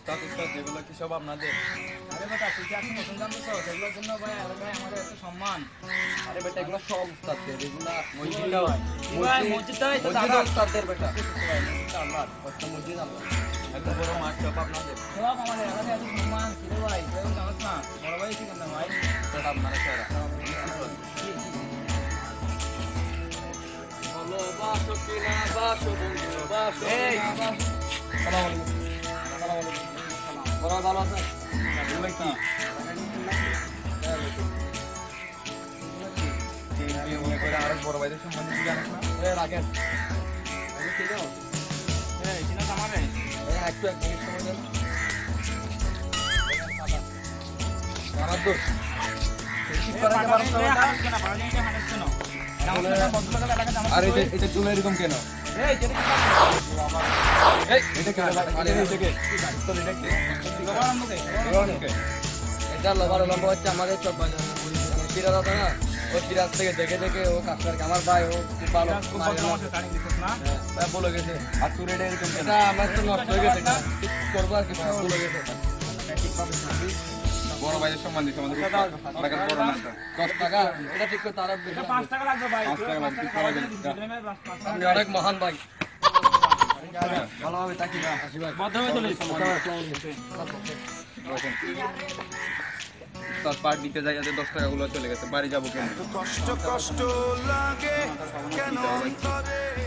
উস্তাদ উস্তাদ যেগুলো কি সব আপনাদের? আরে বেটা তুই কি এখন নতুন জানতেছ সেগুলোর জন্য ভাই এলাকায় আমাদের এত সম্মান। আরে বেটা এগুলো সব উস্তাদদের, এগুলা মসজিদটা ভাই মসজিদটা তো মসজিদ দাদা উস্তাদদের বেটা। ভাই মসজিদটা আল্লাহ একটা মসজিদ আল্লাহ, এত বড় মাঠ সব আপনাদের। সব আমাদের এলাকায় এত সম্মান কিরে ভাই কেউ জানাস না বড় ভাই ঠিক না ভাই সেটা আপনারা সেরা। ভালোবাসো কিনা বাসো বন্ধু বাসো এই কিনা বাসো। আসসালামু আলাইকুম বড় ভালো আছেন? এগুলো কি মনে করে আরেক বড় ভাইদের সম্বন্ধে কি জানেন না? রাখেন এই চিনা আমারে একটু এক মিনিট সময় দেন। আমার তো ঠিক করা কি পারছ না? আর এটা চুলে এরকম কেন? এই এটা কেন? আরে এটা কে? তো এটা কে? এটা লবার লম্বা হচ্ছে আমাদের চক বাজার সিরাজ আছে না, ও সিরাজ থেকে দেখে দেখে ও কাজ করে। আমার ভাই ও খুব ভালো বলে গেছে। আর তোর এটা এরকম এটা আমার তো নষ্ট হয়ে গেছে, ঠিক করবো আর কি বলে গেছে। বড় ভাইয়ের সম্মান দিচ্ছে আমাদের 10 টাকা এটা ঠিক করে তারা 5 টাকা লাগবে ভাই 5 টাকা লাগবে, ঠিক করা যাবে। আপনি অনেক মহান ভাই, ভালোভাবে তাকি না আসি ভাই ভদ্রভাবে চলে এসো তার পার দিতে যাই, 10 টাকা গুলো চলে গেছে, বাড়ি যাবো কেন? কষ্ট কষ্ট লাগে কেন অন্তরে